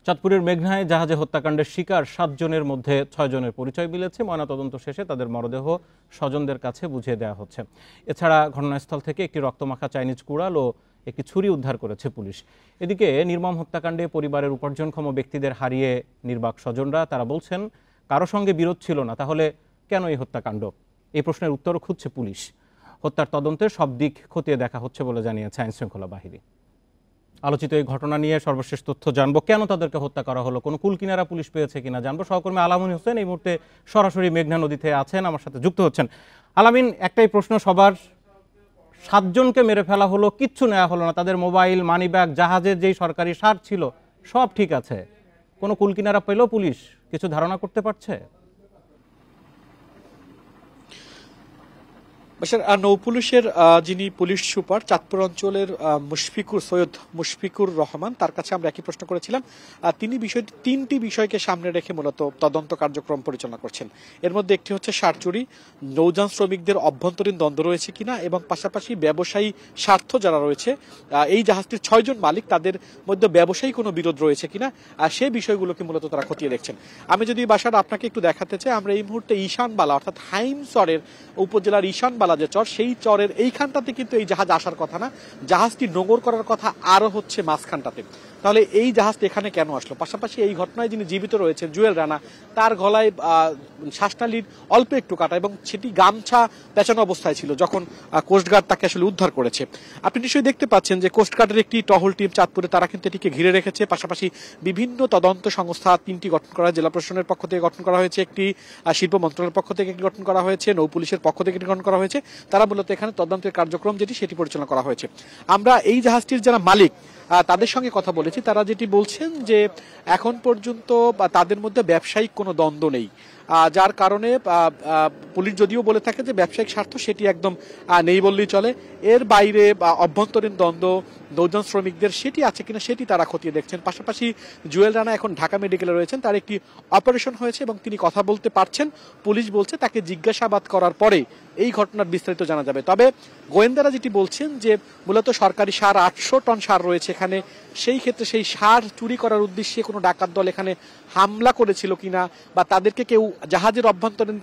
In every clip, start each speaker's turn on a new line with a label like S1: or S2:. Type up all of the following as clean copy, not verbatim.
S1: চাঁদপুরের মেঘনায় জাহাজে হত্যাকাণ্ডের শিকার 7 জনের মধ্যে 6 জনের পরিচয় মিলেছে। ময়নাতদন্ত শেষে তাদের মরদেহ স্বজনদের কাছে বুঝিয়ে দেওয়া হচ্ছে। এছাড়া ঘটনাস্থল থেকে একটি রক্তমাখা চাইনিজ কুড়াল ও একটি ছুরি উদ্ধার করেছে পুলিশ। এদিকে নির্মম হত্যাকাণ্ডে পরিবারের উপার্জনক্ষম ব্যক্তিদের হারিয়ে নির্বাক স্বজনরা। তারা বলছেন, কারো সঙ্গে বিরোধ ছিল না, তাহলে কেন এই হত্যাকাণ্ড? এই প্রশ্নের উত্তরও খুঁজছে পুলিশ। হত্যার তদন্তে সব দিক খতিয়ে দেখা হচ্ছে বলে জানিয়েছে আইনশৃঙ্খলা বাহিনী। আলোচিত এই ঘটনা নিয়ে সর্বশেষ তথ্য জানবো। কেন তাদেরকে হত্যা করা হলো, কোনো কুলকিনারা পুলিশ পেয়েছে কিনা জানবো। সহকর্মী আলামিন হোসেন এই মুহূর্তে সরাসরি মেঘনা নদীতে আছেন, আমার সাথে যুক্ত হচ্ছেন। আলামিন, একটাই প্রশ্ন সবার, 7 জনকে মেরে ফেলা হলো, কিচ্ছু নেওয়া হলো না, তাদের মোবাইল, মানিব্যাগ, জাহাজের যেই সরকারি সার ছিল সব ঠিক আছে, কোনো কুলকিনারা পেল পুলিশ? কিছু ধারণা করতে পারছে?
S2: নৌপুলিশের যিনি পুলিশ সুপার চাঁদপুর অঞ্চলের সৈয়দ মুশফিকুর রহমান, তার কাছে আমরা একই প্রশ্ন করেছিলাম। তিনি তিনটি বিষয়কে সামনে রেখে মূলত তদন্ত কার্যক্রম পরিচালনা করছেন। এর মধ্যে একটি হচ্ছে সার চুরি, নৌযান শ্রমিকদের অভ্যন্তরীণ দ্বন্দ্ব রয়েছে কিনা, এবং পাশাপাশি ব্যবসায়ী স্বার্থ যারা রয়েছে, এই জাহাজটির 6 জন মালিক, তাদের মধ্যে ব্যবসায়ী কোনো বিরোধ রয়েছে কিনা, সেই বিষয়গুলোকে মূলত তারা খতিয়ে দেখছেন। আমি যদি বাসাটা আপনাকে একটু দেখাতে চাই, আমরা এই মুহূর্তে ঈশানবালা অর্থাৎ হাইম চরের উপজেলার ঈশানবালা যে চর, সেই চরের এইখানটাতে কিন্তু এই জাহাজ আসার কথা না, জাহাজটি নোঙর করার কথা আরো হচ্ছে মাঝখানটাতে। তাহলে এই জাহাজটি এখানে কেন আসলো? পাশাপাশি এই ঘটনায় যিনি জীবিত রয়েছেন জুয়েল রানা, তার গলায় শ্বাসনালীর অল্প একটু কাটা এবং সেটি গামছা পেঁচানো অবস্থায় ছিল যখন কোস্টগার্ড তাকে আসলে উদ্ধার করেছে। আপনি নিশ্চয়ই দেখতে পাচ্ছেন যে কোস্টগার্ডের একটি টহল টিম চাঁদপুরে, তারা কিন্তু এটিকে ঘিরে রেখেছে। পাশাপাশি বিভিন্ন তদন্ত সংস্থা 3টি গঠন করা, জেলা প্রশাসনের পক্ষ থেকে গঠন করা হয়েছে একটি, শিল্প মন্ত্রণালয়ের পক্ষ থেকে একটি গঠন করা হয়েছে, নৌ পুলিশের পক্ষ থেকে একটি গঠন করা হয়েছে। তারা মূলত এখানে তদন্তের কার্যক্রম সেটি পরিচালনা করা হয়েছে। আমরা এই জাহাজটির যারা মালিক তাদের সঙ্গে কথা বলেছি, তারা যেটি বলছেন যে এখন পর্যন্ত তাদের মধ্যে ব্যবসায়িক কোনো দ্বন্দ্ব নেই, যার কারণে পুলিশ যদিও বলে থাকে যে ব্যবসায়িক স্বার্থ, সেটি একদম নেই বললেই চলে। এর বাইরে অভ্যন্তরীণ দ্বন্দ্ব নৌযান শ্রমিকদের সেটি আছে কিনা সেটি তারা খতিয়ে দেখছেন। পাশাপাশি জুয়েল রানা এখন ঢাকা মেডিকেলে রয়েছেন, তার একটি অপারেশন হয়েছে এবং তিনি কথা বলতে পারছেন। পুলিশ বলছে তাকে জিজ্ঞাসাবাদ করার পরে এই ঘটনার বিস্তারিত জানা যাবে। তবে গোয়েন্দারা যেটি বলছেন যে মূলত সরকারি সার 800 টন সার রয়েছে এখানে, সেই ক্ষেত্রে সেই সার চুরি করার উদ্দেশ্যে কোনো ডাকাত দল এখানে হামলা করেছিল কিনা, বা তাদেরকে কেউ জাহাজের অভ্যন্তরীণ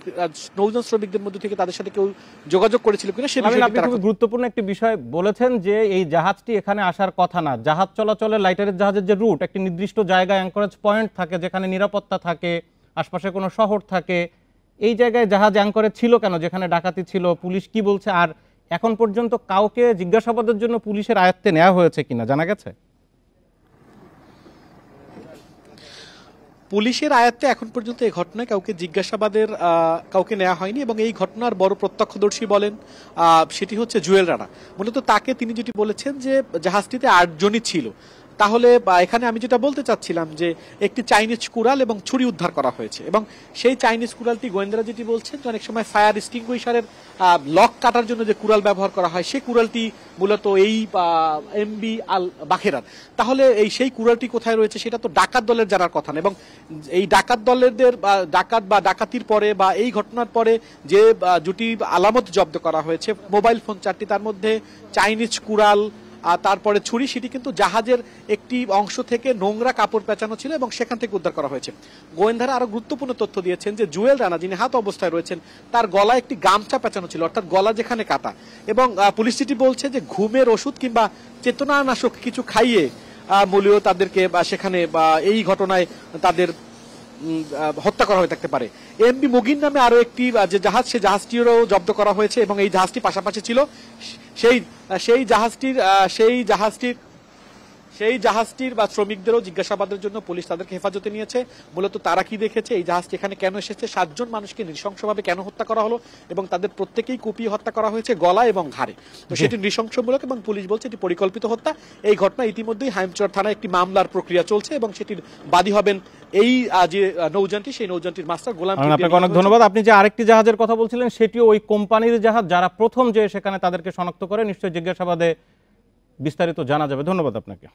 S2: নৌযান শ্রমিকদের মধ্যে থেকে তাদের সাথে কেউ যোগাযোগ করেছিল কিনা সে বিষয়ে
S1: খুব গুরুত্বপূর্ণ একটি বিষয় বলেছেন যে এই জাহাজটি এখানে আসার কথা না। জাহাজ চলাচলে লাইটারের জাহাজের যে রুট, একটি নির্দিষ্ট জায়গায় অ্যাঙ্করেজ পয়েন্ট থাকে যেখানে নিরাপত্তা থাকে, আশপাশে কোনো শহর থাকে, এই জায়গায় জাহাজ অ্যাঙ্করেজ ছিল কেন যেখানে ডাকাতি ছিল? পুলিশ কি বলছে? আর এখন পর্যন্ত কাউকে জিজ্ঞাসাবাদের জন্য পুলিশের আয়ত্তে নেওয়া হয়েছে কিনা জানা গেছে?
S2: পুলিশের আয়ত্তে এখন পর্যন্ত এই ঘটনায় কাউকে নেওয়া হয়নি, এবং এই ঘটনার বড় প্রত্যক্ষদর্শী বলেন সেটি হচ্ছে জুয়েল রানা। মূলত তিনি যেটি বলেছেন যে জাহাজটিতে 8 জনই ছিল। তাহলে এখানে আমি যেটা বলতে চাচ্ছিলাম যে একটি চাইনিজ কুড়াল এবং ছুরি উদ্ধার করা হয়েছে, এবং সেই চাইনিজ কুড়ালটি গোয়েন্দারা যেটি বলছেন যে অনেক সময় ফায়ার এক্সটিংগুইশারের লক কাটার জন্য যে কুড়াল ব্যবহার করা হয়, সেই কুড়ালটি মূলত এই এমবি আল বাখেরার। তাহলে সেই কুড়ালটি কোথায় রয়েছে সেটা তো ডাকাত দলের জানার কথা না, এবং এই ডাকাত দলেরদের ডাকাতির পরে বা এই ঘটনার পরে যে দুটি আলামত জব্দ করা হয়েছে, মোবাইল ফোন 4টি, তার মধ্যে চাইনিজ কুড়াল তারপরে ছুরি, সেটি কিন্তু জাহাজের একটি অংশ থেকে নোংরা কাপড় পেঁচানো ছিল এবং সেখান থেকে উদ্ধার করা হয়েছে। গোয়েন্দারা আরো গুরুত্বপূর্ণ তথ্য দিয়েছেন যে জুয়েল রানা, যিনি হাত অবস্থায় রয়েছেন, তার গলায় একটি গামছা পেঁচানো ছিল, অর্থাৎ গলা যেখানে কাটা। এবং পুলিশ যেটি বলছে যে ঘুমের ওষুধ কিংবা চেতনানাশক কিছু খাইয়ে মূলত তাদেরকে সেখানে এই ঘটনায় তাদের হত্যা করা হয়ে থাকতে পারে। এমবি মুগিন নামে আরো একটি যে জাহাজ, সেই জাহাজটিরও জব্দ করা হয়েছে, এবং এই জাহাজটি পাশাপাশি ছিল। সেই জাহাজটির বা শ্রমিকদেরও জিজ্ঞাসাবাদের জন্য পুলিশ তাদেরকে হেফাজতে নিয়েছে। মূলত তারা কি দেখেছে, এই জাহাজটি এখানে কেন এসেছে, 7 জন মানুষকে নৃশংসভাবে কেন হত্যা করা হলো, এবং তাদের প্রত্যেকেই কুপিয়ে হত্যা করা হয়েছে গলা এবং ঘাড়ে, তো সেটি নৃশংসমূলক, এবং পুলিশ বলছে এটি পরিকল্পিত হত্যা। এই ঘটনা ইতিমধ্যেই হাইমচর থানায় একটি মামলার প্রক্রিয়া চলছে, এবং সেটির বাদী হবেন এই যে নৌযানটি, সেই নৌযানটির মাস্টার গোলাম।
S1: আপনাকে অনেক ধন্যবাদ। আপনি যে আরেকটি জাহাজের কথা বলছিলেন সেটিও ওই কোম্পানির জাহাজ, যারা প্রথম যে সেখানে তাদেরকে শনাক্ত করে, নিশ্চয়ই জিজ্ঞাসাবাদে বিস্তারিত জানা যাবে। ধন্যবাদ আপনাকে।